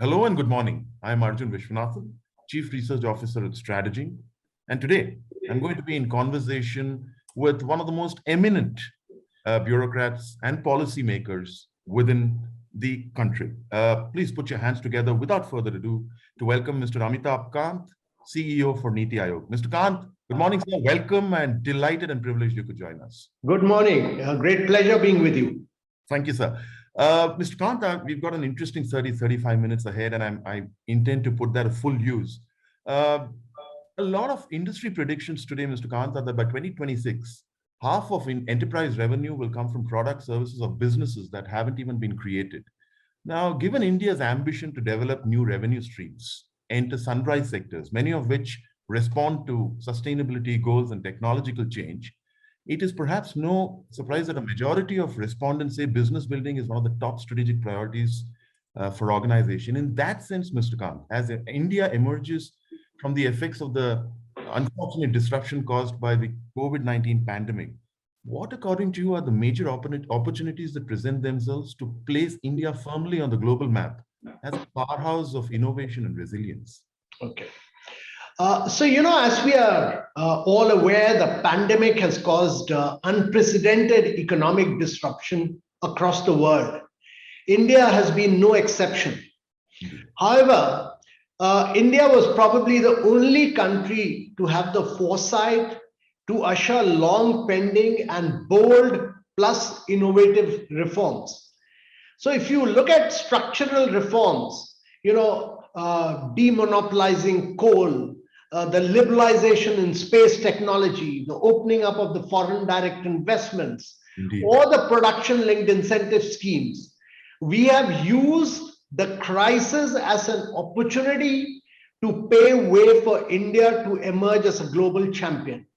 Hello and good morning. I'm Arjun Vishwanathan, Chief Research Officer at StrategINK. And today I'm going to be in conversation with one of the most eminent bureaucrats and policymakers within the country. Please put your hands together without further ado to welcome Mr. Amitabh Kant, CEO for NITI Aayog. Mr. Kant, good morning, sir. Welcome and delighted and privileged you could join us. Good morning. A great pleasure being with you. Thank you, sir. Mr. Kant, we've got an interesting 35 minutes ahead, and I intend to put that to full use. A lot of industry predictions today, Mr. Kant, are that by 2026, half of enterprise revenue will come from products, services, or businesses that haven't even been created. Now, given India's ambition to develop new revenue streams, enter sunrise sectors, many of which respond to sustainability goals and technological change, it is perhaps no surprise that a majority of respondents say business building is one of the top strategic priorities for organization. In that sense, Mr. Kant, as India emerges from the effects of the unfortunate disruption caused by the COVID-19 pandemic, what, according to you, are the major opportunities that present themselves to place India firmly on the global map as a powerhouse of innovation and resilience? Okay. As we are all aware, the pandemic has caused unprecedented economic disruption across the world. India has been no exception. However, India was probably the only country to have the foresight to usher long pending and bold plus innovative reforms. So if you look at structural reforms, demonopolizing coal, the liberalization in space technology, the opening up of the foreign direct investments, Indeed. or the production linked incentive schemes, we have used the crisis as an opportunity to pave way for India to emerge as a global champion.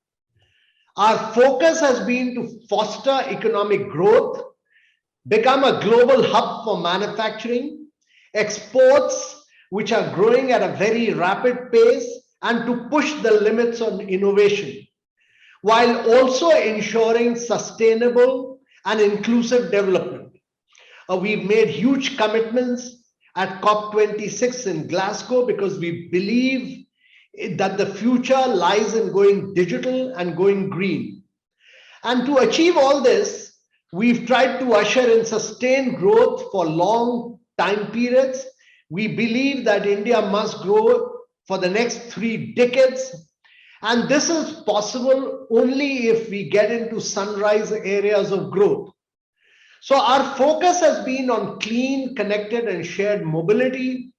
Our focus has been to foster economic growth, become a global hub for manufacturing, exports, which are growing at a very rapid pace, and to push the limits on innovation, while also ensuring sustainable and inclusive development. We've made huge commitments at COP26 in Glasgow because we believe that the future lies in going digital and going green. And to achieve all this, we've tried to usher in sustained growth for long time periods. We believe that India must grow for the next 3 decades. And this is possible only if we get into sunrise areas of growth. So our focus has been on clean, connected, and shared mobility.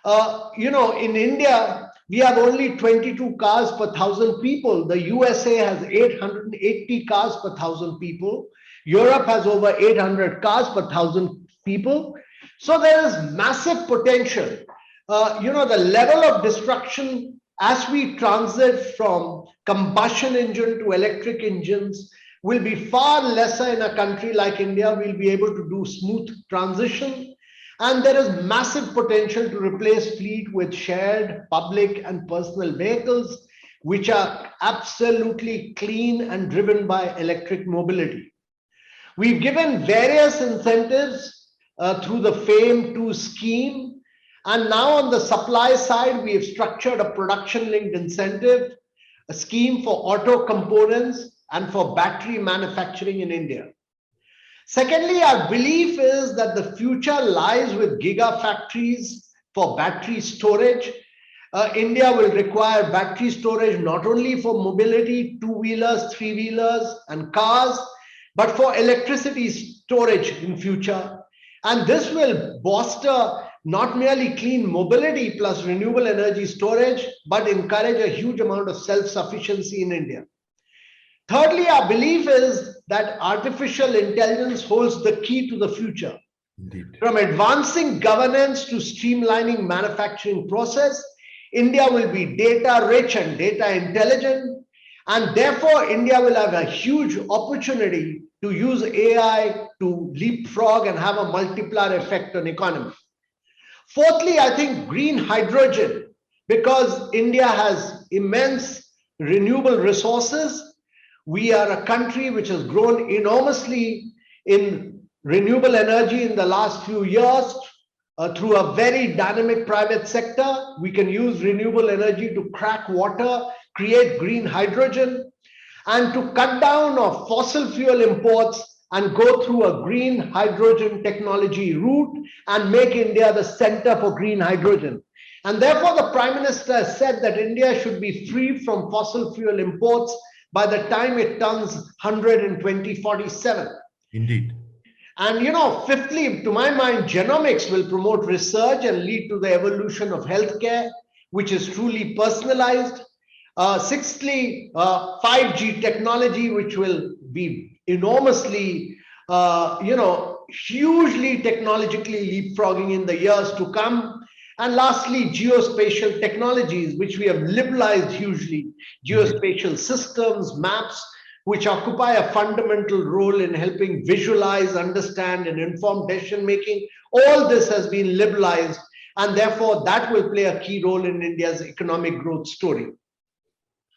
In India, we have only 22 cars per 1,000 people. The USA has 880 cars per 1,000 people. Europe has over 800 cars per 1,000 people. So there is massive potential. The level of destruction as we transit from combustion engine to electric engines will be far lesser in a country like India. We'll be able to do smooth transition. And there is massive potential to replace fleet with shared public and personal vehicles, which are absolutely clean and driven by electric mobility. We've given various incentives through the FAME2 scheme. And now on the supply side, we have structured a production-linked incentive, a scheme for auto components and for battery manufacturing in India. Secondly, our belief is that the future lies with gigafactories for battery storage. India will require battery storage not only for mobility, two-wheelers, three-wheelers, and cars, but for electricity storage in future. And this will bolster not merely clean mobility plus renewable energy storage, but encourage a huge amount of self-sufficiency in India. Thirdly, our belief is that artificial intelligence holds the key to the future. Indeed. From advancing governance to streamlining manufacturing process, India will be data rich and data intelligent, and therefore India will have a huge opportunity to use AI to leapfrog and have a multiplier effect on economy. Fourthly, I think green hydrogen, because India has immense renewable resources. We are a country which has grown enormously in renewable energy in the last few years. through a very dynamic private sector. We can use renewable energy to crack water, create green hydrogen, and to cut down of fossil fuel imports and go through a green hydrogen technology route and make India the center for green hydrogen. And therefore, the Prime Minister has said that India should be free from fossil fuel imports by the time it turns 100 in 2047. Indeed. And fifthly, to my mind, genomics will promote research and lead to the evolution of healthcare, which is truly personalized. Sixthly, 5G technology, which will be enormously, hugely technologically leapfrogging in the years to come. And lastly, geospatial technologies, which we have liberalized hugely, geospatial systems, maps, which occupy a fundamental role in helping visualize, understand, and inform decision making. All this has been liberalized, and therefore that will play a key role in India's economic growth story.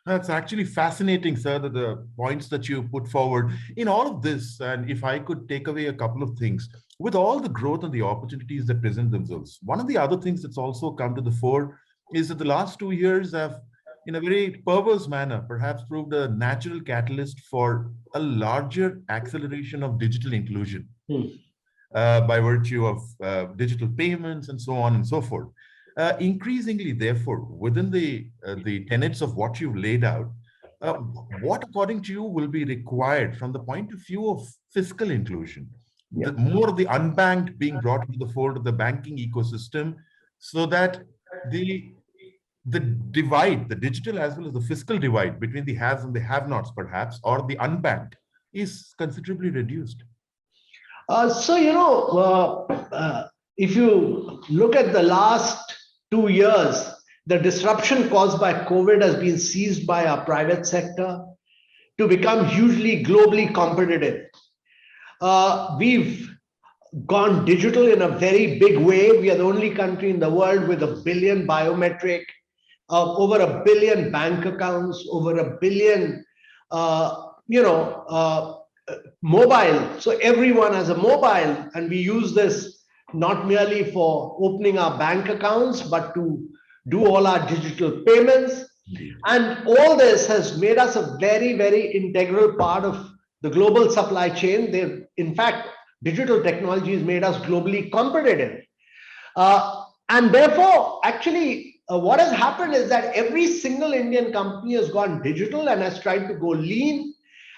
That's actually fascinating, sir, the points that you put forward in all of this. And if I could take away a couple of things, with all the growth and the opportunities that present themselves, one of the other things that's also come to the fore is that the last 2 years have, in a very perverse manner, perhaps proved a natural catalyst for a larger acceleration of digital inclusion by virtue of digital payments and so on and so forth. Increasingly, therefore, within the tenets of what you've laid out, what, according to you, will be required from the point of view of fiscal inclusion? Yeah. More of the unbanked being brought into the fold of the banking ecosystem, so that the divide, the digital as well as the fiscal divide between the haves and the have-nots, perhaps, or the unbanked, is considerably reduced. If you look at the last 2 years, the disruption caused by COVID has been seized by our private sector to become hugely globally competitive. We've gone digital in a very big way. We are the only country in the world with 1 billion biometric, over 1 billion bank accounts, over 1 billion, mobile. So everyone has a mobile, and we use this not merely for opening our bank accounts, but to do all our digital payments. And all this has made us a very, very integral part of the global supply chain. In fact, digital technology has made us globally competitive. And therefore, actually, what has happened is that every single Indian company has gone digital and has tried to go lean.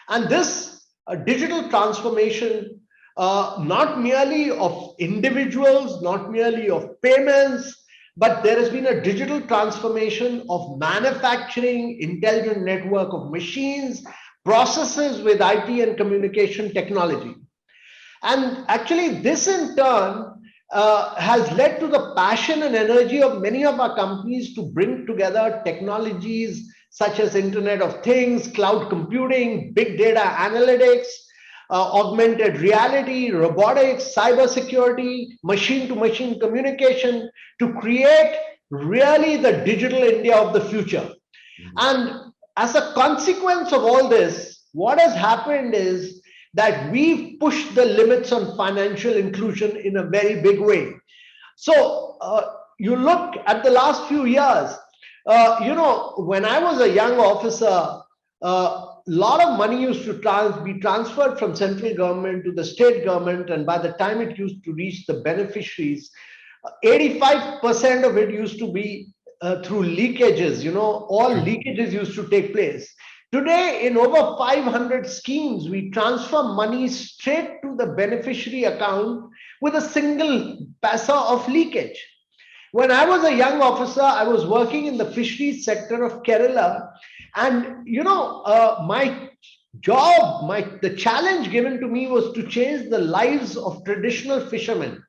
And this digital transformation, not merely of individuals, not merely of payments, but there has been a digital transformation of manufacturing, intelligent network of machines, processes with IT and communication technology. And actually, this in turn has led to the passion and energy of many of our companies to bring together technologies such as Internet of Things, cloud computing, big data analytics, augmented reality, robotics, cybersecurity, machine-to-machine communication to create really the digital India of the future. And as a consequence of all this, what has happened is that we've pushed the limits on financial inclusion in a very big way. So you look at the last few years, when I was a young officer, a lot of money used to be transferred from central government to the state government, and by the time it used to reach the beneficiaries, 85% of it used to be through leakages. All leakages used to take place. Today, in over 500 schemes, we transfer money straight to the beneficiary account with a single paisa of leakage. When I was a young officer, I was working in the fisheries sector of Kerala, and my job, the challenge given to me was to change the lives of traditional fishermen.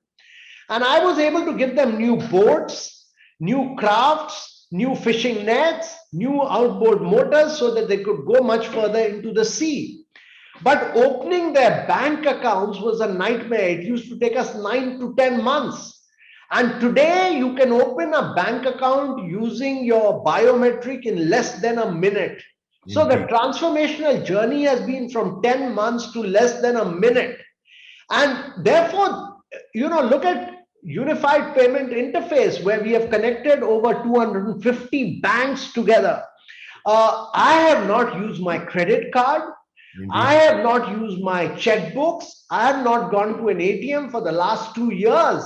And I was able to give them new boats, new crafts, new fishing nets, new outboard motors so that they could go much further into the sea. But opening their bank accounts was a nightmare. It used to take us 9 to 10 months. And today you can open a bank account using your biometric in less than a minute. So the transformational journey has been from 10 months to less than a minute. And therefore, look at unified payment interface where we have connected over 250 banks together. I have not used my credit card. I Indeed. have not used my checkbooks. I have not gone to an ATM for the last 2 years.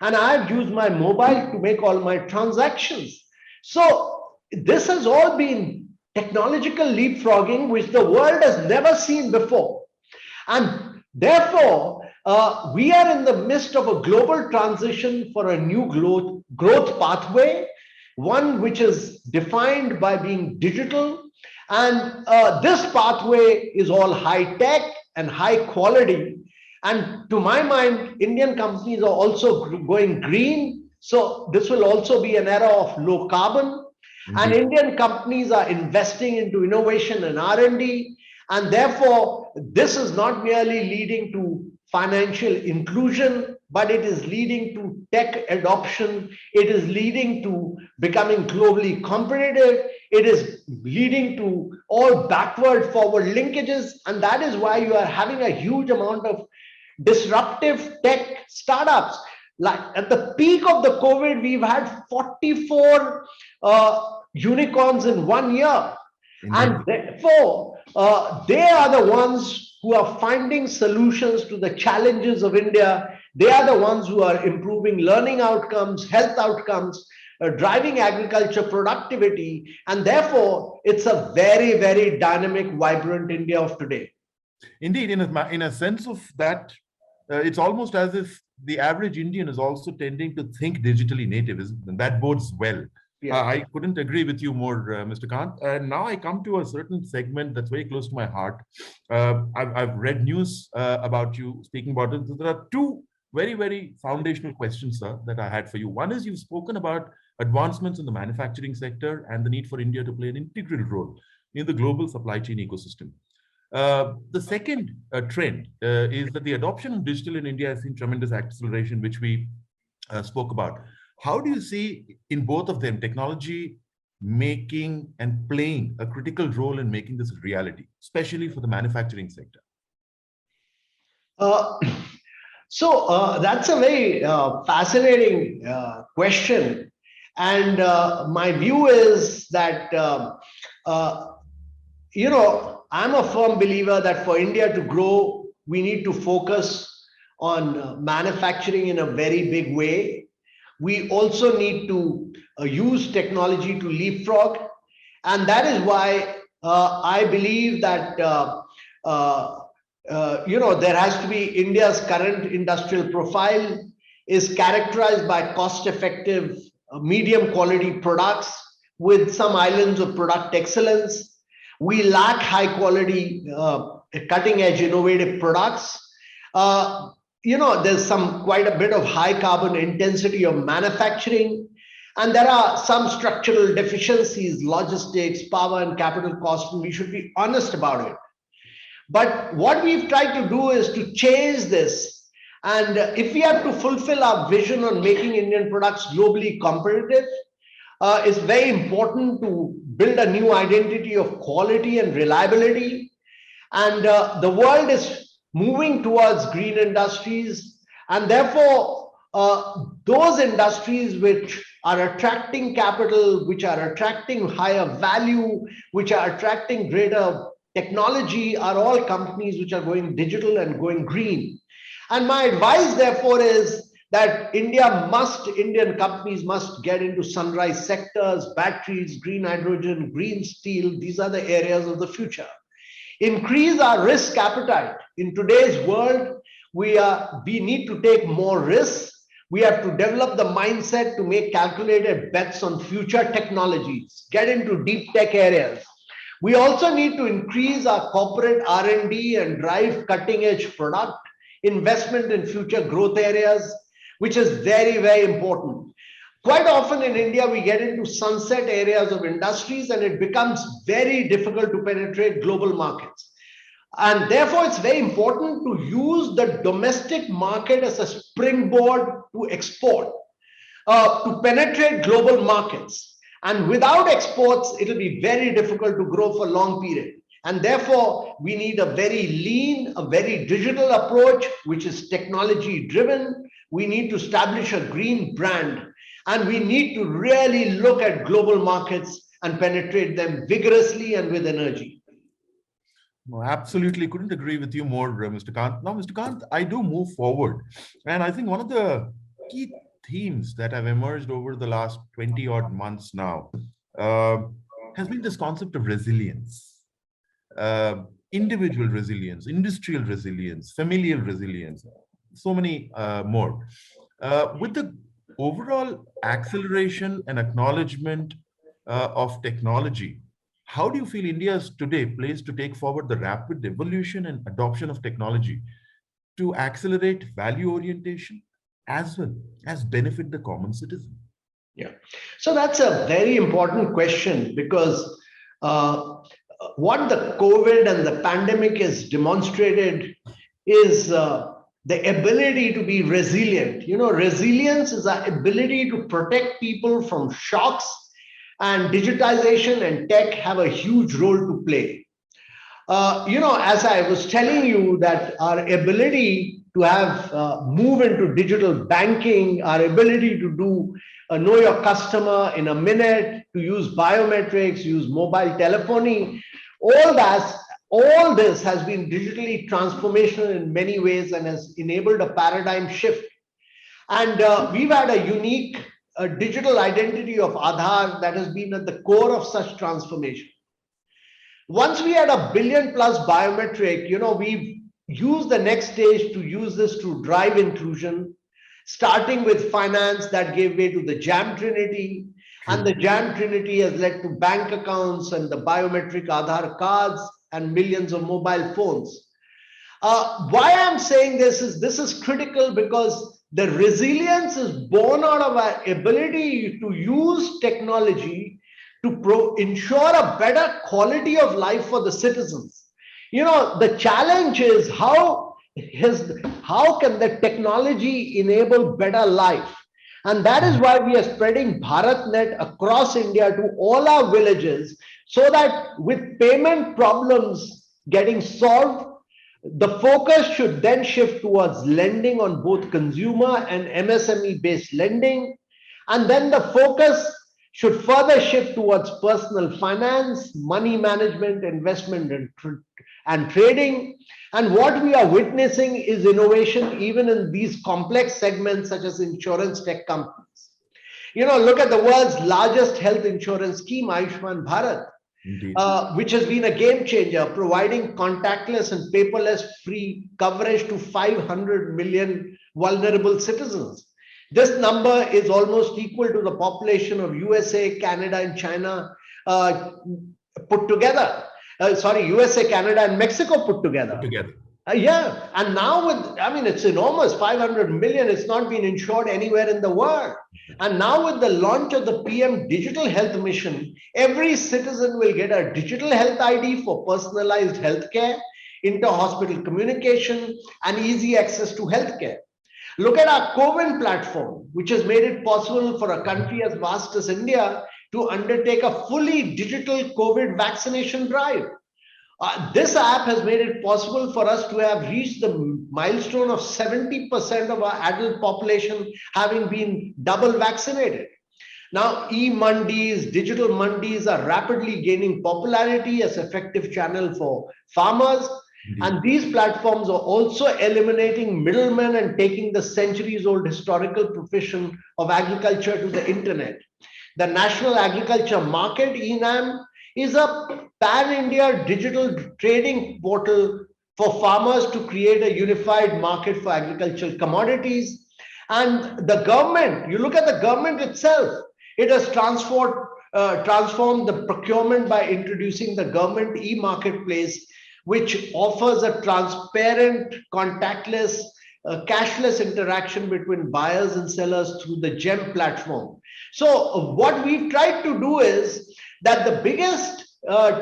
And I have used my mobile to make all my transactions. So this has all been technological leapfrogging, which the world has never seen before. And therefore, we are in the midst of a global transition for a new growth pathway, one which is defined by being digital. And this pathway is all high tech and high quality. And to my mind, Indian companies are also going green. So this will also be an era of low carbon. And Indeed. Indian companies are investing into innovation and R&D. And therefore, this is not merely leading to financial inclusion, but it is leading to tech adoption. It is leading to becoming globally competitive. It is leading to all backward forward linkages. And that is why you are having a huge amount of disruptive tech startups. Like at the peak of the COVID, we've had 44 unicorns in 1 year. Indeed. And therefore, they are the ones who are finding solutions to the challenges of India. They are the ones who are improving learning outcomes, health outcomes, driving agriculture productivity. And therefore, it's a very, very dynamic, vibrant India of today. Indeed, in a sense of that, it's almost as if the average Indian is also tending to think digitally native, and that bodes well. Yeah. I couldn't agree with you more, Mr. Kant. And now I come to a certain segment that's very close to my heart. I've read news about you speaking about it. There are two very, very foundational questions, sir, that I had for you. One is you've spoken about advancements in the manufacturing sector and the need for India to play an integral role in the global supply chain ecosystem. The second trend is that the adoption of digital in India has seen tremendous acceleration, which we spoke about. How do you see in both of them technology making and playing a critical role in making this a reality, especially for the manufacturing sector? So that's a very fascinating question. And my view is that, I'm a firm believer that for India to grow, we need to focus on manufacturing in a very big way. We also need to use technology to leapfrog. And that is why I believe that, there has to be India's current industrial profile is characterized by cost-effective, medium quality products with some islands of product excellence. We lack high quality, cutting edge innovative products. There's quite a bit of high carbon intensity of manufacturing, and there are some structural deficiencies, logistics, power and capital costs, and we should be honest about it. But what we've tried to do is to change this. And if we have to fulfill our vision on making Indian products globally competitive, it's very important to build a new identity of quality and reliability. And the world is moving towards green industries. And therefore, those industries which are attracting capital, which are attracting higher value, which are attracting greater technology are all companies which are going digital and going green. And my advice, therefore, is that Indian companies must get into sunrise sectors, batteries, green hydrogen, green steel. These are the areas of the future. Increase our risk appetite. In today's world, we need to take more risks. We have to develop the mindset to make calculated bets on future technologies, get into deep tech areas. We also need to increase our corporate R&D and drive cutting-edge product investment in future growth areas, which is very, very important. Quite often in India, we get into sunset areas of industries and it becomes very difficult to penetrate global markets. And therefore, it's very important to use the domestic market as a springboard to export, to penetrate global markets. And without exports, it'll be very difficult to grow for a long period. And therefore, we need a very lean, a very digital approach, which is technology driven, We need to establish a green brand, and we need to really look at global markets and penetrate them vigorously and with energy. No, absolutely couldn't agree with you more, Mr. Kant. Now, Mr. Kant, I do move forward. And I think one of the key themes that have emerged over the last 20 odd months now uh, has been this concept of resilience, uh, individual resilience, industrial resilience, familial resilience, so many more. With the overall acceleration and acknowledgement of technology, how do you feel India is today placed to take forward the rapid evolution and adoption of technology to accelerate value orientation as well as benefit the common citizen? Yeah. So that's a very important question, because uh, what the COVID and the pandemic has demonstrated is the ability to be resilient. Resilience is our ability to protect people from shocks, and digitization and tech have a huge role to play. As I was telling you, that our ability to have move into digital banking, our ability to do know your customer in a minute, to use biometrics, use mobile telephony, all this has been digitally transformational in many ways and has enabled a paradigm shift. And we've had a unique digital identity of Aadhaar that has been at the core of such transformation. Once we had a billion plus biometric, we've used the next stage to use this to drive inclusion, starting with finance that gave way to the Jam Trinity. And the Jam Trinity has led to bank accounts and the biometric Aadhaar cards and millions of mobile phones. Why I'm saying this is critical, because the resilience is born out of our ability to use technology to ensure a better quality of life for the citizens. The challenge is how can the technology enable better life? And that is why we are spreading BharatNet across India to all our villages, so that with payment problems getting solved, the focus should then shift towards lending on both consumer and MSME based lending. And then the focus should further shift towards personal finance, money management, investment, and trading. And what we are witnessing is innovation even in these complex segments, such as insurance tech companies. Look at the world's largest health insurance scheme, Ayushman Bharat, which has been a game changer, providing contactless and paperless free coverage to 500 million vulnerable citizens. This number is almost equal to the population of USA, Canada, and China put together. USA, Canada, and Mexico put together. Yeah, and now it's enormous, 500 million. It's not been insured anywhere in the world. And now with the launch of the PM Digital Health Mission, every citizen will get a digital health ID for personalized healthcare, inter-hospital communication, and easy access to healthcare. Look at our CoWIN platform, which has made it possible for a country as vast as India to undertake a fully digital COVID vaccination drive. This app has made it possible for us to have reached the milestone of 70% of our adult population having been double vaccinated. Now, e-mandis, digital mandis are rapidly gaining popularity as effective channel for farmers. And these platforms are also eliminating middlemen and taking the centuries-old historical profession of agriculture to the internet. The National Agriculture Market, ENAM, is a pan-India digital trading portal for farmers to create a unified market for agricultural commodities. And the government, you look at the government itself, it has transformed the procurement by introducing the government e-marketplace, which offers a transparent, contactless, cashless interaction between buyers and sellers through the GEM platform. So what we've tried to do is that the biggest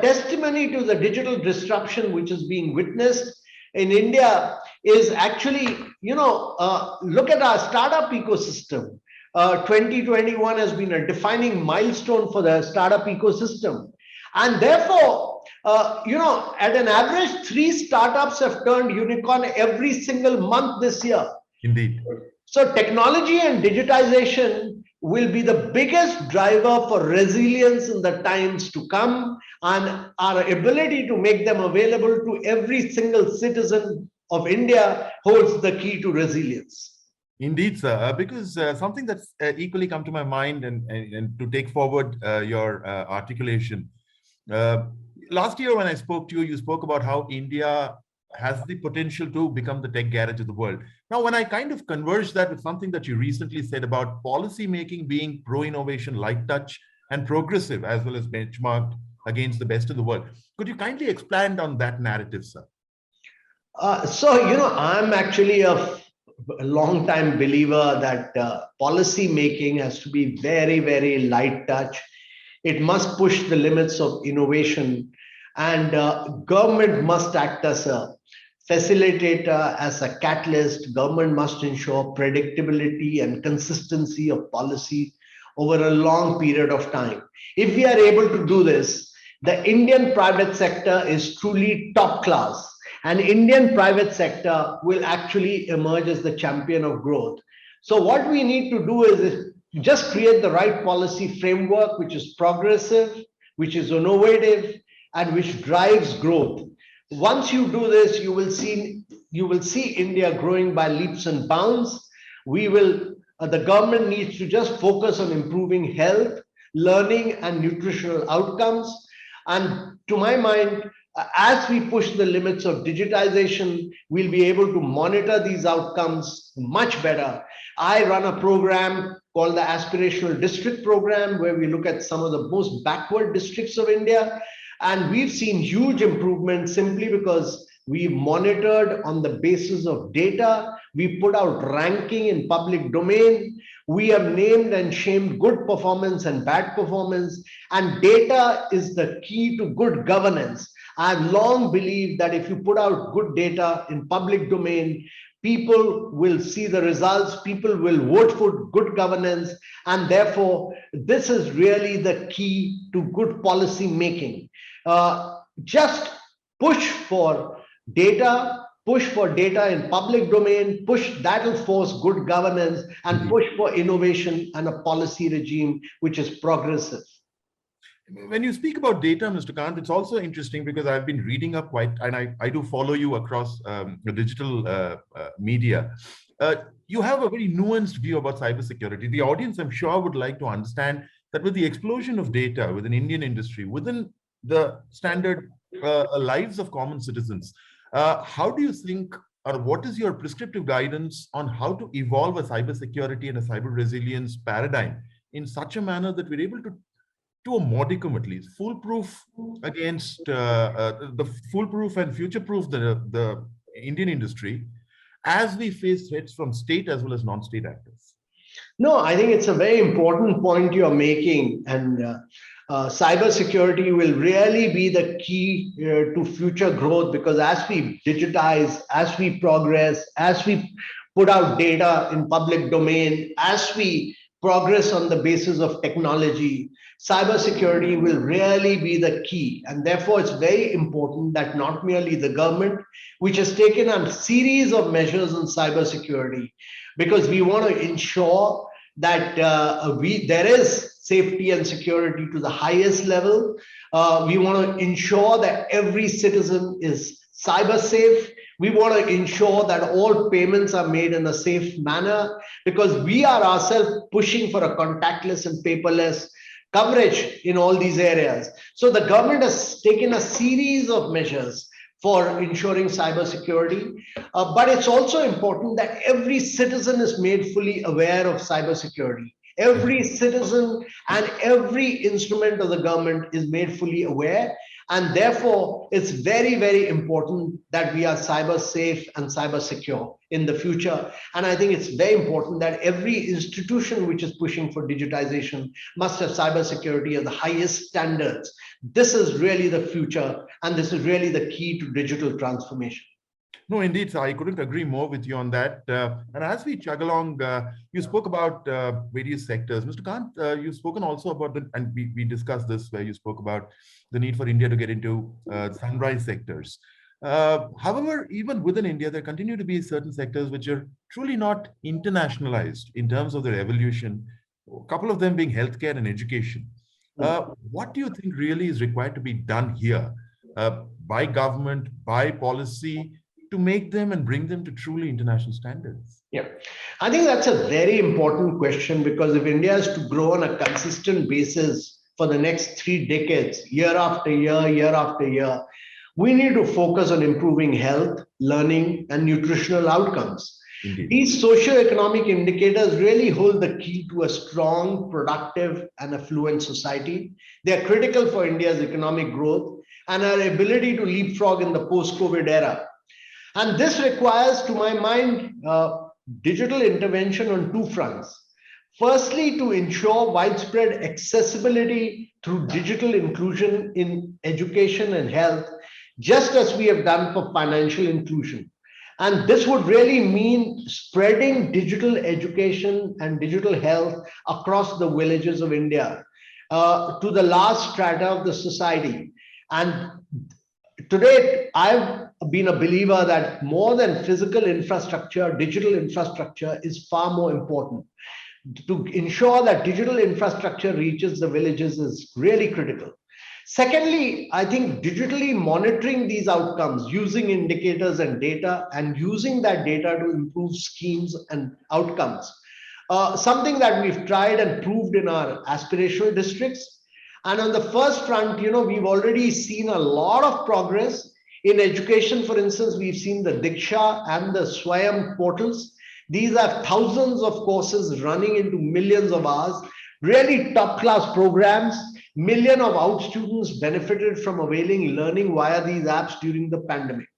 testimony to the digital disruption which is being witnessed in India is actually, look at our startup ecosystem. 2021 has been a defining milestone for the startup ecosystem. And therefore, at an average, 3 startups have turned unicorn every single month this year. Indeed. So technology and digitization will be the biggest driver for resilience in the times to come, and our ability to make them available to every single citizen of India holds the key to resilience. Indeed, sir, because something that's equally come to my mind, and to take forward your articulation. Uh, Last year, when I spoke to you, you spoke about how India has the potential to become the tech garage of the world. Now, when I kind of converge that with something that you recently said about policy making being pro-innovation, light touch, and progressive, as well as benchmarked against the best of the world, could you kindly expand on that narrative, sir? I'm actually a long time believer that policy making has to be very, very light touch. It must push the limits of innovation, and government must act as a facilitator, as a catalyst. Government must ensure predictability and consistency of policy over a long period of time. If we are able to do this, the Indian private sector is truly top class, and Indian private sector will actually emerge as the champion of growth. So what we need to do is just create the right policy framework, which is progressive, which is innovative, and which drives growth. Once you do this, you will see India growing by leaps and bounds. We will The government needs to just focus on improving health, learning, and nutritional outcomes. And to my mind, as we push the limits of digitization, we'll be able to monitor these outcomes much better. I run a program called the Aspirational District Program, where we look at some of the most backward districts of India. And we've seen huge improvement simply because we monitored on the basis of data. We put out ranking in public domain. We have named and shamed good performance and bad performance. And data is the key to good governance. I've long believed that if you put out good data in public domain, people will see the results, people will vote for good governance, and therefore, this is really the key to good policy making. Just push for data in public domain, push that will force good governance, and push for innovation and a policy regime which is progressive. When you speak about data, Mr. Kant, it's also interesting because I've been reading up quite, and I do follow you across the digital media. You have a very nuanced view about cybersecurity. The audience, I'm sure, would like to understand that with the explosion of data within Indian industry, within the standard lives of common citizens, how do you think, or what is your prescriptive guidance on how to evolve a cybersecurity and a cyber resilience paradigm in such a manner that we're able to a modicum at least, foolproof against the foolproof and future-proof the Indian industry as we face threats from state as well as non-state actors? No, I think it's a very important point you're making, and cybersecurity will really be the key to future growth, because as we digitize, as we progress, as we put out data in public domain, as we progress on the basis of technology, cybersecurity will really be the key. And therefore, it's very important that not merely the government, which has taken a series of measures in cybersecurity, because we want to ensure that there is safety and security to the highest level. We want to ensure that every citizen is cyber safe. We want to ensure that all payments are made in a safe manner, because we are ourselves pushing for a contactless and paperless coverage in all these areas. So the government has taken a series of measures for ensuring cybersecurity, but it's also important that every citizen is made fully aware of cybersecurity. Every citizen and every instrument of the government is made fully aware, and therefore it's very, very important that we are cyber safe and cyber secure in the future. And I think it's very important that every institution which is pushing for digitization must have cybersecurity at the highest standards. This is really the future, and this is really the key to digital transformation. No, indeed, sir. I couldn't agree more with you on that. And as we chug along, you spoke about various sectors. Mr. Kant, you've spoken also about and we discussed this, where you spoke about the need for India to get into sunrise sectors. However, even within India, there continue to be certain sectors which are truly not internationalized in terms of their evolution, a couple of them being healthcare and education. What do you think really is required to be done here by government, by policy, to make them and bring them to truly international standards? Yeah, I think that's a very important question, because if India is to grow on a consistent basis for the next 3 decades, year after year after year, we need to focus on improving health, learning, and nutritional outcomes. Indeed. These socio-economic indicators really hold the key to a strong, productive, and affluent society. They are critical for India's economic growth and our ability to leapfrog in the post-COVID era. And this requires, to my mind, digital intervention on two fronts. Firstly, to ensure widespread accessibility through digital inclusion in education and health, just as we have done for financial inclusion. And this would really mean spreading digital education and digital health across the villages of India to the last strata of the society. And today, I've been a believer that more than physical infrastructure, digital infrastructure is far more important. To ensure that digital infrastructure reaches the villages is really critical. Secondly, I think digitally monitoring these outcomes using indicators and data, and using that data to improve schemes and outcomes. Something that we've tried and proved in our aspirational districts. And on the first front, we've already seen a lot of progress. In education, for instance, we've seen the Diksha and the Swayam portals. These are thousands of courses running into millions of hours, really top-class programs. Millions of out students benefited from availing learning via these apps during the pandemic.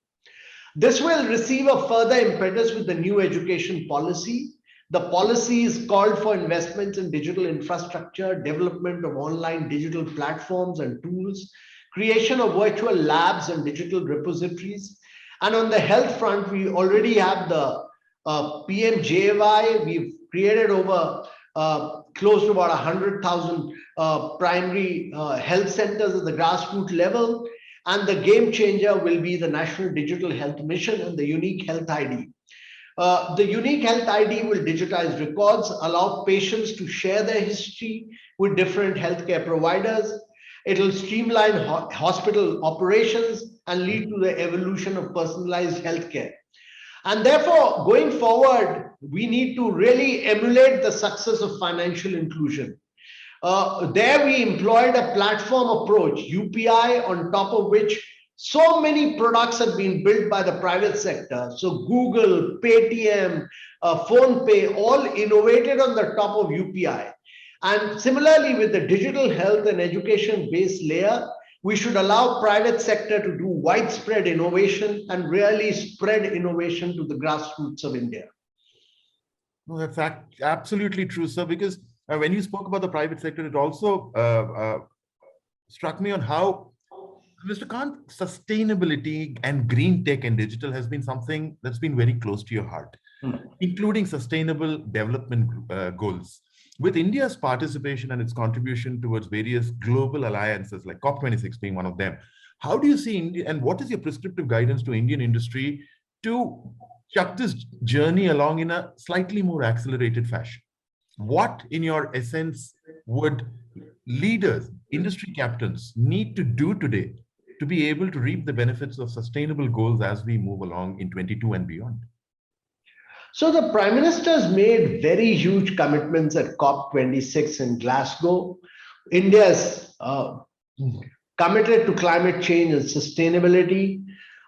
This will receive a further impetus with the new education policy. The policy is called for investments in digital infrastructure, development of online digital platforms and tools, creation of virtual labs and digital repositories. And on the health front, we already have the PMJY. We've created over close to about 100,000 primary health centers at the grassroots level. And the game changer will be the National Digital Health Mission and the Unique Health ID. The Unique Health ID will digitize records, allow patients to share their history with different healthcare providers. It will streamline hospital operations and lead to the evolution of personalized healthcare. And therefore, going forward, we need to really emulate the success of financial inclusion. There we employed a platform approach, UPI, on top of which so many products have been built by the private sector. So Google, Paytm, PhonePe, all innovated on the top of UPI. And similarly, with the digital health and education based layer, we should allow private sector to do widespread innovation and really spread innovation to the grassroots of India. No, that's absolutely true, sir, because when you spoke about the private sector, it also struck me on how, Mr. Kant, sustainability and green tech and digital has been something that's been very close to your heart, including sustainable development goals. With India's participation and its contribution towards various global alliances like COP26 being one of them, how do you see India, and what is your prescriptive guidance to Indian industry to chuck this journey along in a slightly more accelerated fashion? What, in your essence, would leaders, industry captains need to do today to be able to reap the benefits of sustainable goals as we move along in 22 and beyond? So the Prime Minister's made very huge commitments at COP26 in Glasgow. India is committed to climate change and sustainability.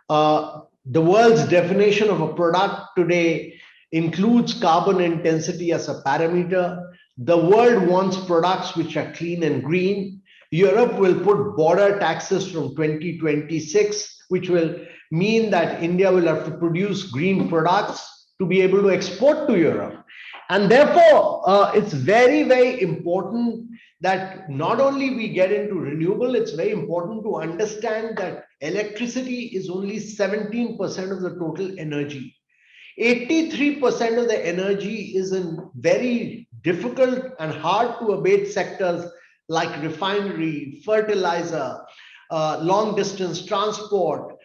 The world's definition of a product today includes carbon intensity as a parameter. The world wants products which are clean and green. Europe will put border taxes from 2026, which will mean that India will have to produce green products to be able to export to Europe. And therefore, it's very, very important that not only we get into renewable, it's very important to understand that electricity is only 17% of the total energy. 83% of the energy is in very difficult and hard to abate sectors like refinery, fertilizer, long distance transport,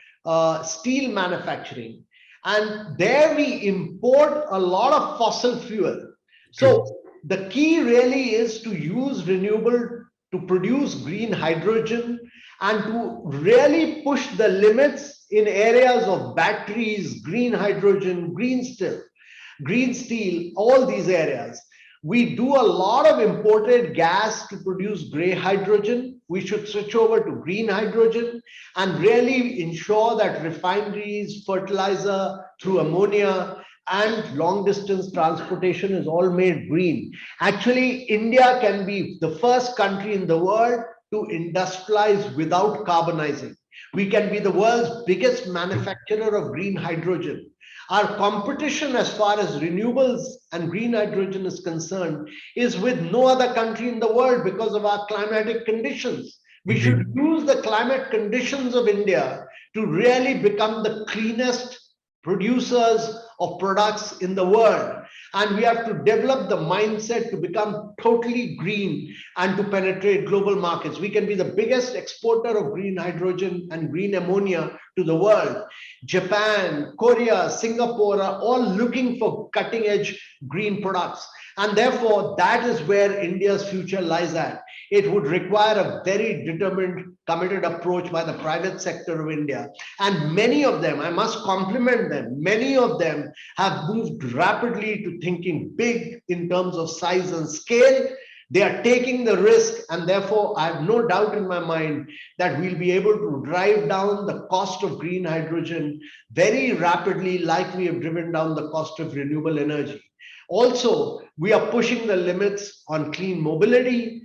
steel manufacturing. And there we import a lot of fossil fuel. So the key really is to use renewable to produce green hydrogen and to really push the limits in areas of batteries, green hydrogen, green steel, all these areas. We do a lot of imported gas to produce gray hydrogen. We should switch over to green hydrogen and really ensure that refineries, fertilizer through ammonia, and long distance transportation is all made green. Actually, India can be the first country in the world to industrialize without carbonizing. We can be the world's biggest manufacturer of green hydrogen. Our competition as far as renewables and green hydrogen is concerned is with no other country in the world because of our climatic conditions. We should use the climate conditions of India to really become the cleanest producers of products in the world. And we have to develop the mindset to become totally green and to penetrate global markets. We can be the biggest exporter of green hydrogen and green ammonia to the world. Japan, Korea, Singapore are all looking for cutting edge green products. And therefore, that is where India's future lies at. It would require a very determined, committed approach by the private sector of India. And many of them, I must compliment them, many of them have moved rapidly to thinking big in terms of size and scale. They are taking the risk, and therefore I have no doubt in my mind that we'll be able to drive down the cost of green hydrogen very rapidly, like we have driven down the cost of renewable energy. Also, we are pushing the limits on clean mobility.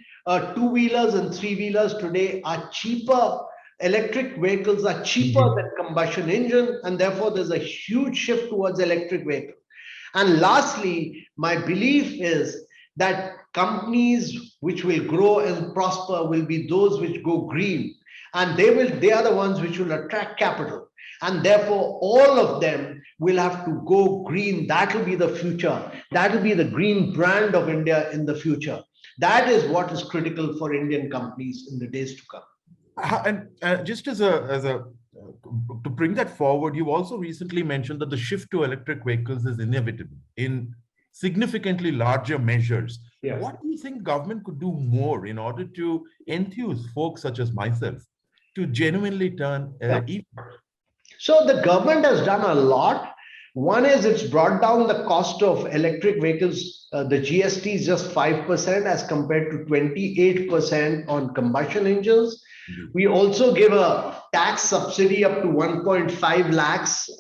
Two-wheelers and three-wheelers today are cheaper. Electric vehicles are cheaper than combustion engine, and therefore there's a huge shift towards electric vehicles. And lastly, my belief is that companies which will grow and prosper will be those which go green, and they are the ones which will attract capital, and therefore all of them will have to go green. That will be the future. That will be the green brand of India in the future. That is what is critical for Indian companies in the days to come. And just to bring that forward, you also recently mentioned that the shift to electric vehicles is inevitable in significantly larger measures. Yeah. What do you think government could do more in order to enthuse folks such as myself to genuinely turn EV? So the government has done a lot. One is it's brought down the cost of electric vehicles. The GST is just 5% as compared to 28% on combustion engines. We also give a tax subsidy up to 1.5 lakhs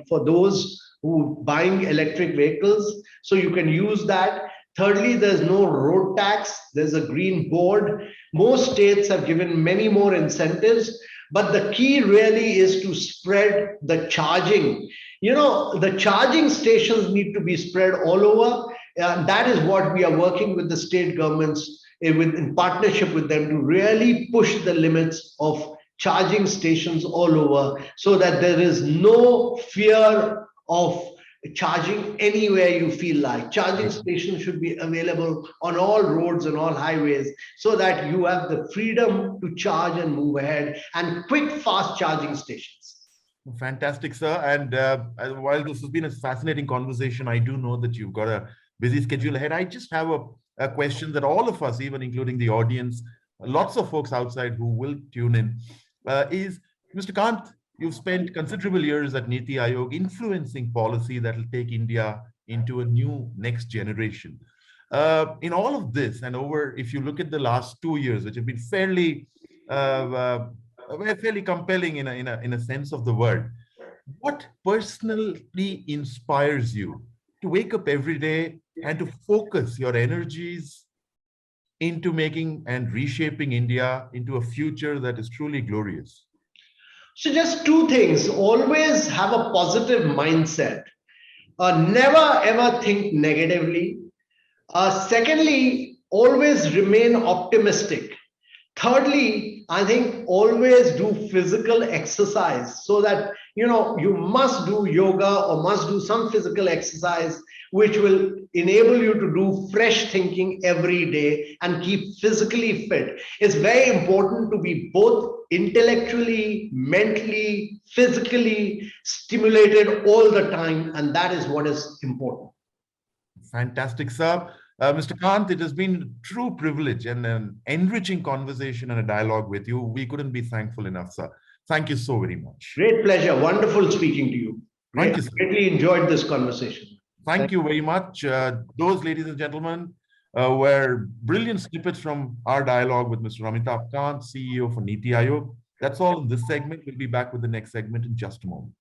for those who buying electric vehicles. So you can use that. Thirdly, there's no road tax. There's a green board. Most states have given many more incentives, but the key really is to spread the charging. You know, the charging stations need to be spread all over. That is what we are working with the state governments in partnership with them to really push the limits of charging stations all over, so that there is no fear of charging anywhere you feel like. Charging stations should be available on all roads and all highways, so that you have the freedom to charge and move ahead, and quick, fast charging stations. Fantastic, sir. And while this has been a fascinating conversation, I do know that you've got a busy schedule ahead. I just have a question that all of us, even including the audience, lots of folks outside who will tune in, is, Mr. Kant, you've spent considerable years at NITI Aayog influencing policy that will take India into a new next generation. In all of this, and if you look at the last 2 years, which have been fairly compelling in a sense of the word, what personally inspires you to wake up every day and to focus your energies into making and reshaping India into a future that is truly glorious? So just two things. Always have a positive mindset. Never ever think negatively. Secondly, always remain optimistic. Thirdly, I think always do physical exercise, so that you must do yoga or must do some physical exercise which will enable you to do fresh thinking every day and keep physically fit. It's very important to be both intellectually, mentally, physically stimulated all the time, and that is what is important. Fantastic, sir. Mr. Kant, it has been a true privilege and an enriching conversation and a dialogue with you. We couldn't be thankful enough, sir. Thank you so very much. Great pleasure. Wonderful speaking to you. Thank you, sir. Greatly enjoyed this conversation. Thank you very much. Those, ladies and gentlemen, were brilliant snippets from our dialogue with Mr. Amitabh Kant, CEO for NITI Aayog. That's all in this segment. We'll be back with the next segment in just a moment.